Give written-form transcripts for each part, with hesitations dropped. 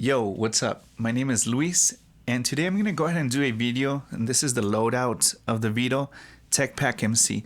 Yo, what's up? My name is Luis, and today I'm going to go ahead and do a video, and this is the loadout of the Veto Tech Pack MC.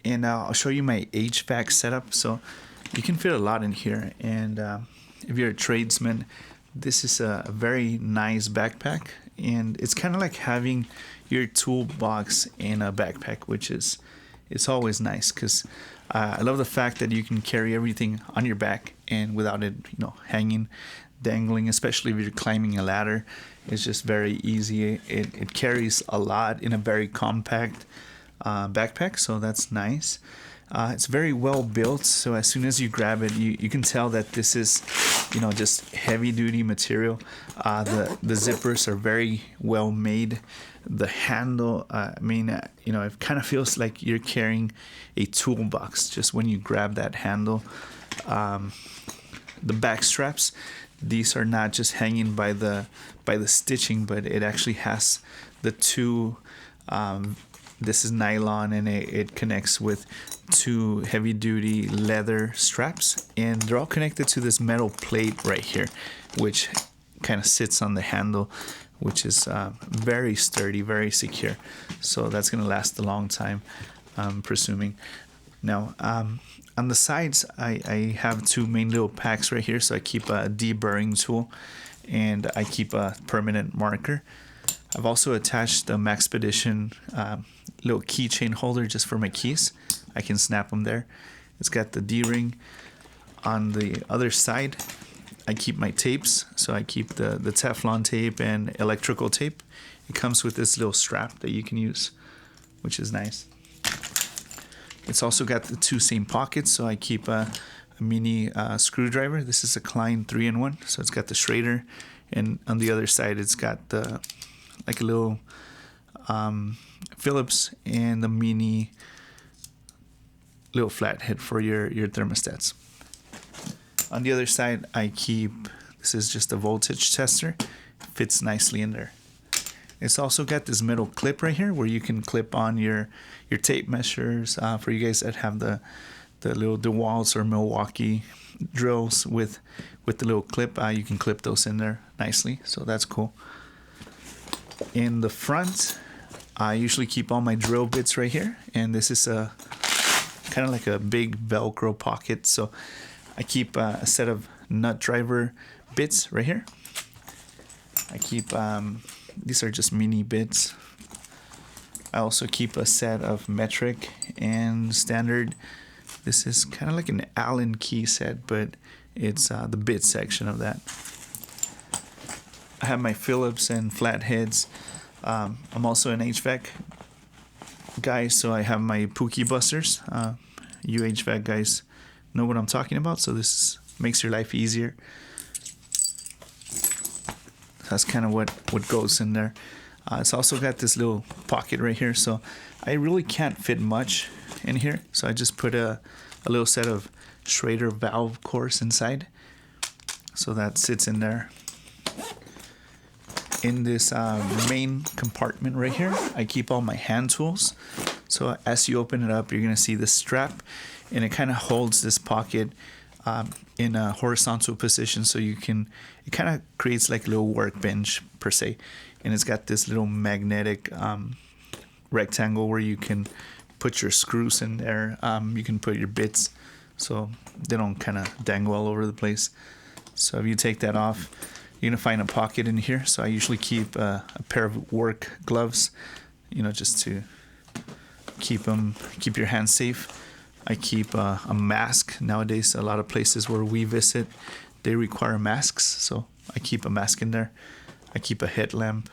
And I'll show you my HVAC setup, so you can fit a lot in here. And if you're a tradesman, this is a very nice backpack, and it's kind of like having your toolbox in a backpack, which is it's always nice because I love the fact that you can carry everything on your back and without it, hanging, dangling, especially if you're climbing a ladder. It's just very easy. It carries a lot in a very compact backpack, so that's nice. It's very well built, so as soon as you grab it, you can tell that this is, just heavy duty material. The zippers are very well made. The handle, it kind of feels like you're carrying a toolbox just when you grab that handle. The back straps, these are not just hanging by the stitching, but it actually has the two. This is nylon, and it connects with two heavy duty leather straps, and they're all connected to this metal plate right here, which kind of sits on the handle, which is very sturdy, very secure. So that's going to last a long time, I'm presuming. Now, on the sides, I have two main little packs right here. So I keep a deburring tool, and I keep a permanent marker. I've also attached the Maxpedition little keychain holder just for my keys. I can snap them there. It's got the D-ring. On the other side, I keep my tapes. So I keep the Teflon tape and electrical tape. It comes with this little strap that you can use, which is nice. It's also got the two same pockets, so I keep a mini screwdriver. This is a Klein 3-in-1, so it's got the Schrader, and on the other side it's got the a little Phillips and the mini little flathead for your thermostats. On the other side, I keep, this is just a voltage tester. Fits nicely in there. It's also got this metal clip right here where you can clip on your tape measures. For you guys that have the little DeWalt's or Milwaukee drills with the little clip, you can clip those in there nicely. So that's cool. In the front, I usually keep all my drill bits right here, and this is a kind of like a big Velcro pocket. So I keep a set of nut driver bits right here. I keep these are just mini bits. I also keep a set of metric and standard. This is kind of like an Allen key set, but it's the bit section of that. I have my Phillips and flatheads. I'm also an HVAC guy, so I have my Pookie busters. You HVAC guys know what I'm talking about, so this makes your life easier. That's kind of what goes in there. It's also got this little pocket right here, so I really can't fit much in here. So I just put a little set of Schrader valve cores inside, so that sits in there. In this main compartment right here, I keep all my hand tools. So as you open it up, you're gonna see the strap, and it kind of holds this pocket in a horizontal position, so it kind of creates like a little workbench per se. And it's got this little magnetic rectangle where you can put your screws in there. You can put your bits so they don't kind of dangle all over the place. So if you take that off, you're gonna find a pocket in here. So I usually keep a pair of work gloves, just to keep your hands safe. I keep a mask. Nowadays, a lot of places where we visit, they require masks, so I keep a mask in there. I keep a headlamp.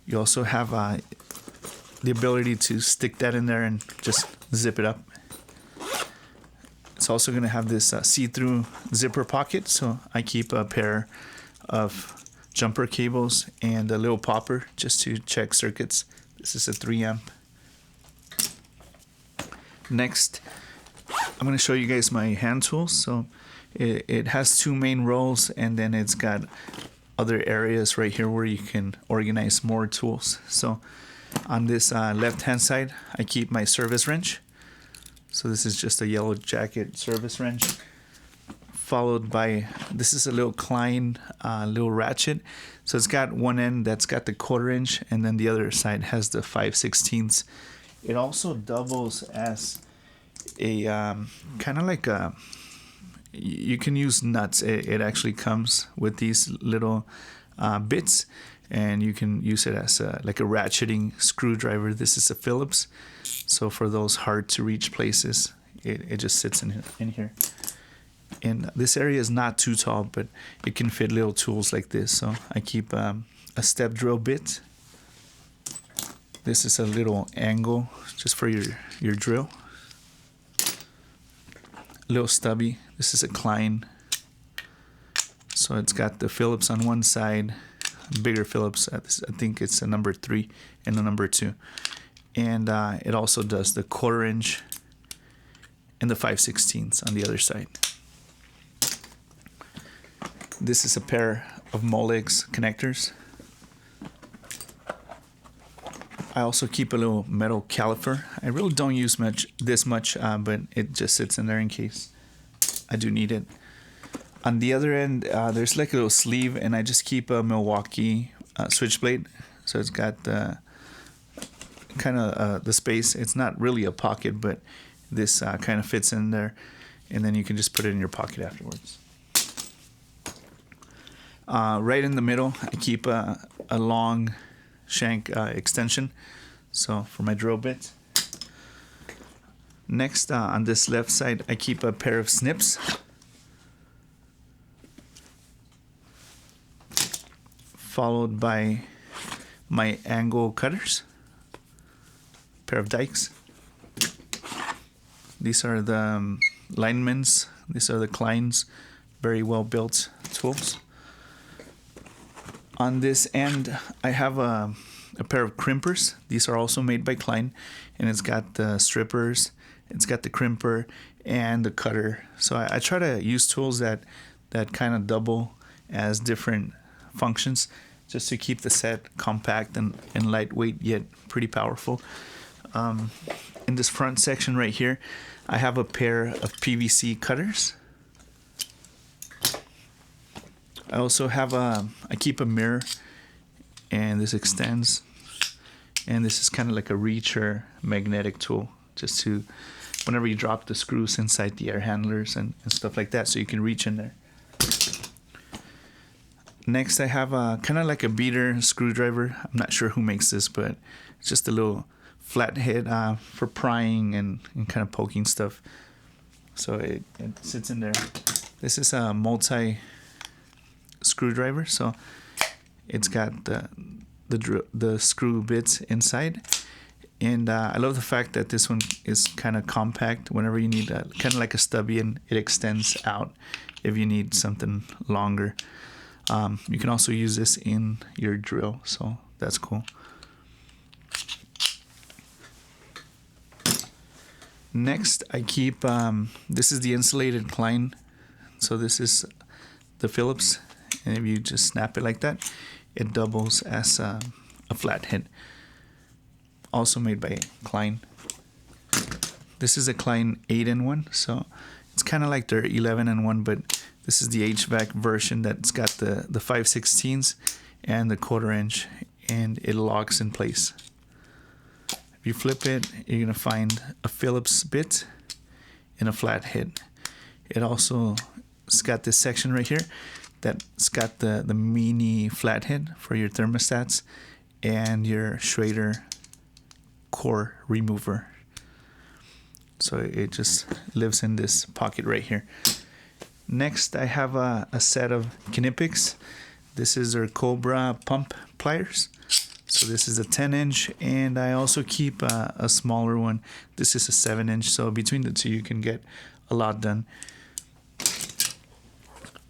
You also have the ability to stick that in there and just zip it up. It's also going to have this see-through zipper pocket, so I keep a pair of jumper cables and a little popper just to check circuits. This is a 3-amp. Next, I'm going to show you guys my hand tools. So it has two main rows, and then it's got other areas right here where you can organize more tools. So on this left hand side, I keep my service wrench. So this is just a yellow jacket service wrench. followed by, this is a little Klein little ratchet. So it's got one end that's got the 1/4 inch, and then the other side has the 5/16. It also doubles as a kind of like a, you can use nuts. It actually comes with these little bits, and you can use it as like a ratcheting screwdriver. This is a Phillips, so for those hard to reach places, it just sits in here. And this area is not too tall, but it can fit little tools like this. So I keep a step drill bit. This is a little angle just for your drill. Little stubby. This is a Klein. So it's got the Phillips on one side, bigger Phillips. I think it's a number 3 and a number 2. And it also does the 1/4 inch and the 5/16 on the other side. This is a pair of Molex connectors. I also keep a little metal caliper. I really don't use this much, but it just sits in there in case I do need it. On the other end, there's like a little sleeve, and I just keep a Milwaukee switchblade. So it's got kind of the space. It's not really a pocket, but this kind of fits in there, and then you can just put it in your pocket afterwards. Right in the middle, I keep a long shank extension, so for my drill bit. Next, on this left side, I keep a pair of snips. Followed by my angle cutters, pair of dikes. These are the linemen's, these are the Klein's, very well built tools. On this end, I have a pair of crimpers. These are also made by Klein, and it's got the strippers, it's got the crimper, and the cutter. So I try to use tools that kind of double as different functions, just to keep the set compact and lightweight, yet pretty powerful. In this front section right here, I have a pair of PVC cutters. I also have I keep a mirror, and this extends, and this is kind of like a reacher magnetic tool, just to, whenever you drop the screws inside the air handlers and stuff like that, so you can reach in there. Next, I have kind of like a beater screwdriver. I'm not sure who makes this, but it's just a little flat head for prying and kind of poking stuff. So it sits in there. This is a multi screwdriver, so it's got the screw bits inside, and I love the fact that this one is kind of compact. Whenever you need kind of like a stubby, and it extends out if you need something longer. You can also use this in your drill, so that's cool. Next, I keep this is the Insulated Klein, so this is the Phillips, and if you just snap it like that, it doubles as a flathead. Also made by Klein. This is a Klein 8-in-1, so it's kind of like their 11-in-1, but this is the HVAC version that's got the 5/16 and the 1/4 inch, and it locks in place. If you flip it, you're gonna find a Phillips bit and a flathead. It's got this section right here that's got the mini flathead for your thermostats and your Schrader core remover. So it just lives in this pocket right here. Next, I have a set of Knipex. This is their Cobra pump pliers. So this is a 10-inch, and I also keep a smaller one. This is a 7-inch, so between the two you can get a lot done.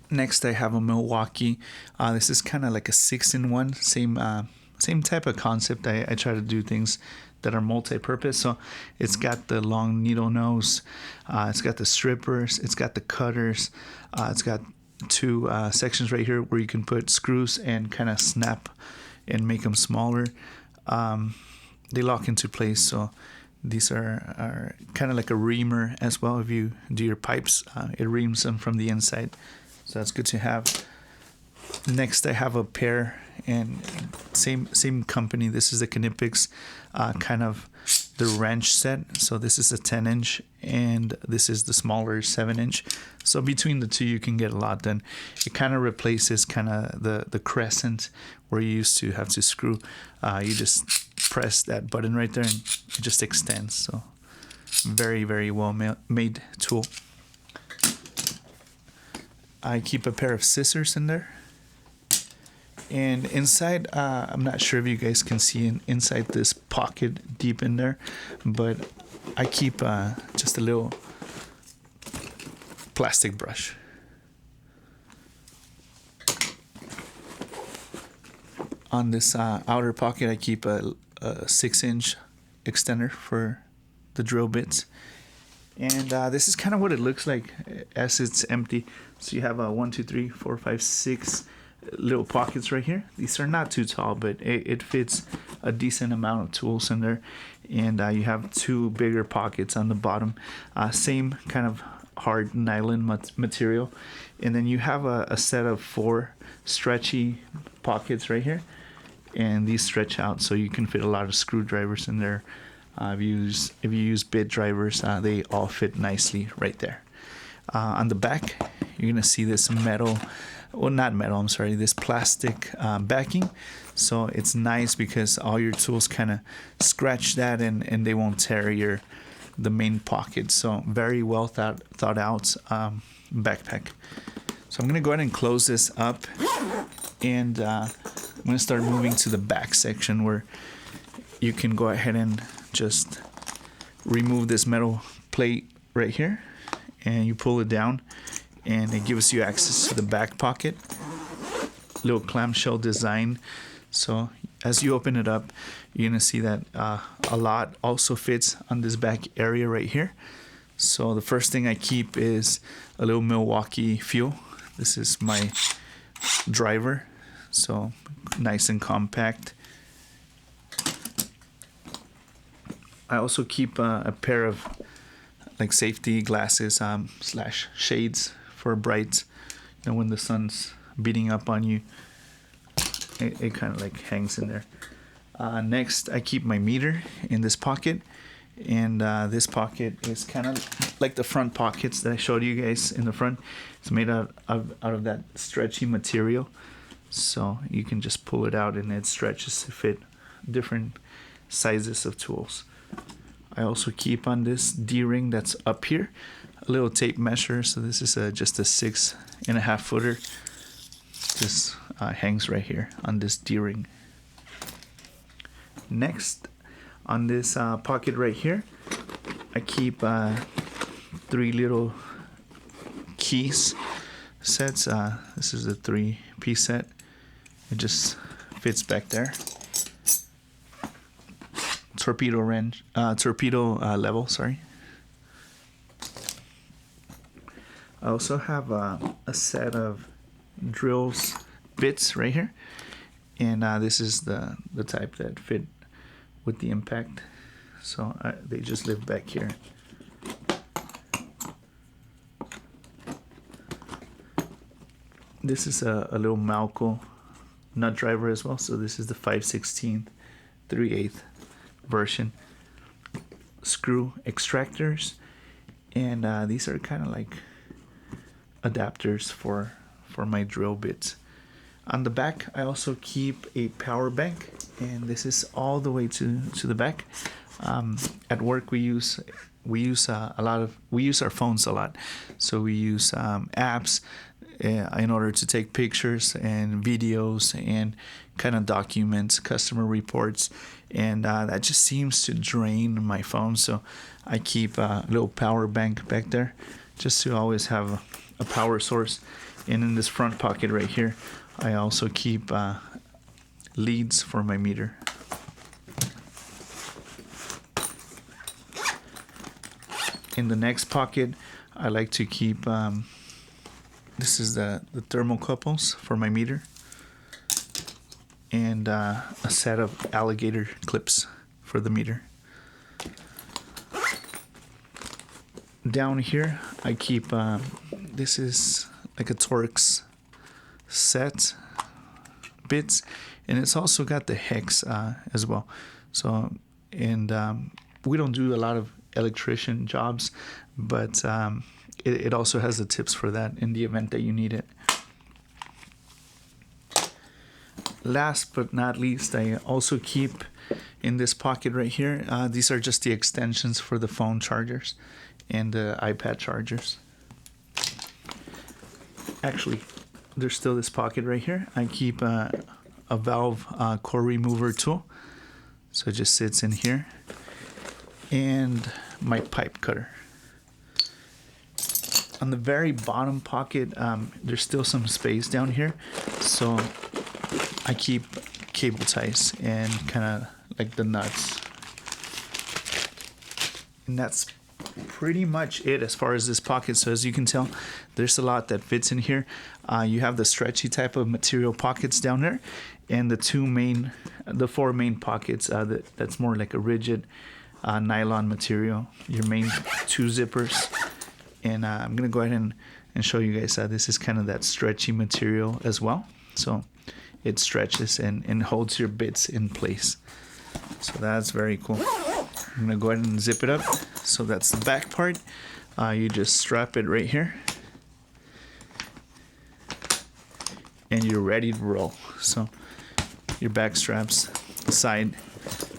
Next, I have a Milwaukee. This is kind of like a 6-in-1, same type of concept. I try to do things that are multi-purpose. So it's got the long needle nose, it's got the strippers, it's got the cutters, it's got two sections right here where you can put screws and kind of snap and make them smaller. They lock into place, so These are kind of like a reamer as well. If you do your pipes, it reams them from the inside, so that's good to have. Next, I have a pair, and same company. This is the Kinetics, kind of the wrench set. So this is a 10-inch, and this is the smaller 7-inch. So between the two, you can get a lot done. It kind of replaces kind of the crescent where you used to have to screw. You just press that button right there, and it just extends. So very, very well made tool. I keep a pair of scissors in there. And inside, I'm not sure if you guys can see inside this pocket deep in there, but I keep just a little plastic brush. On this outer pocket, I keep a 6-inch extender for the drill bits. And this is kind of what it looks like as it's empty. So you have 1, 2, 3, 4, 5, 6 little pockets right here. These are not too tall, but it fits a decent amount of tools in there. And you have 2 bigger pockets on the bottom, same kind of hard nylon material. And then you have a set of 4 stretchy pockets right here, and these stretch out so you can fit a lot of screwdrivers in there. If you use bit drivers, they all fit nicely right there. On the back, you're gonna see this metal, well, not metal, I'm sorry, this plastic backing. So it's nice because all your tools kind of scratch that, and they won't tear the main pocket. So very well thought out backpack. So I'm gonna go ahead and close this up, and I'm gonna start moving to the back section where you can go ahead and just remove this metal plate right here, and you pull it down, and it gives you access to the back pocket. Little clamshell design. So as you open it up, you're gonna see that a lot also fits on this back area right here. So the first thing I keep is a little Milwaukee fuel. This is my driver, so nice and compact. I also keep a pair of like safety glasses slash shades for bright, when the sun's beating up on you, it kind of like hangs in there. Next, I keep my meter in this pocket, and this pocket is kind of like the front pockets that I showed you guys in the front. It's made out of that stretchy material, so you can just pull it out and it stretches to fit different sizes of tools. I also keep on this D-ring that's up here a little tape measure. So this is just a 6.5 footer. This hangs right here on this D-ring. Next, on this pocket right here, I keep 3 little keys sets. This is a 3-piece set. It just fits back there. Torpedo level, sorry. I also have a set of drills bits right here, and this is the type that fit with the impact, so they just live back here. This is a little Malco nut driver as well, so this is the 5/16 3/8 version. Screw extractors, and these are kind of like adapters for my drill bits. On the back, I also keep a power bank, and this is all the way to the back. At work, we use our phones a lot, so we use apps in order to take pictures and videos and kind of document customer reports, and that just seems to drain my phone. So I keep a little power bank back there just to always have a power source. And in this front pocket right here, I also keep leads for my meter. In the next pocket, I like to keep this is the thermocouples for my meter, and a set of alligator clips for the meter. Down here, I keep, this is like a Torx set bits, and it's also got the hex as well. So, and we don't do a lot of electrician jobs, but it also has the tips for that in the event that you need it. Last but not least, I also keep in this pocket right here, these are just the extensions for the phone chargers and the iPad chargers. Actually, there's still this pocket right here. I keep a valve core remover tool, so it just sits in here, and my pipe cutter. On the very bottom pocket, there's still some space down here, so I keep cable ties and kind of like the nuts. And that's pretty much it as far as this pocket. So as you can tell, there's a lot that fits in here. You have the stretchy type of material pockets down there, and the four main pockets that's more like a rigid nylon material. Your main two zippers. And I'm gonna go ahead and show you guys this is kind of that stretchy material as well. So it stretches and holds your bits in place. So that's very cool. I'm gonna go ahead and zip it up. So that's the back part. You just strap it right here, and you're ready to roll. So your back straps, the side,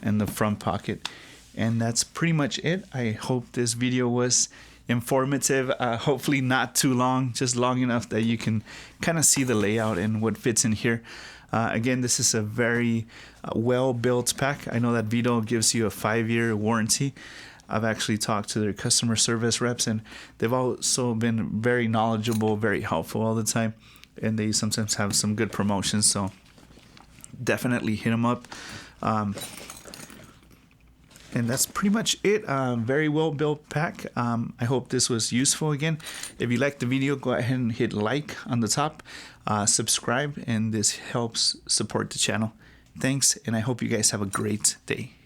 and the front pocket. And that's pretty much it. I hope this video was informative, hopefully not too long, just long enough that you can kind of see the layout and what fits in here. Again, this is a very well-built pack. I know that Veto gives you a 5-year warranty. I've actually talked to their customer service reps, and they've also been very knowledgeable, very helpful all the time, and they sometimes have some good promotions, so definitely hit them up. And that's pretty much it. Very well built pack. I hope this was useful. Again, if you liked the video, go ahead and hit like on the top, subscribe, and this helps support the channel. Thanks, and I hope you guys have a great day.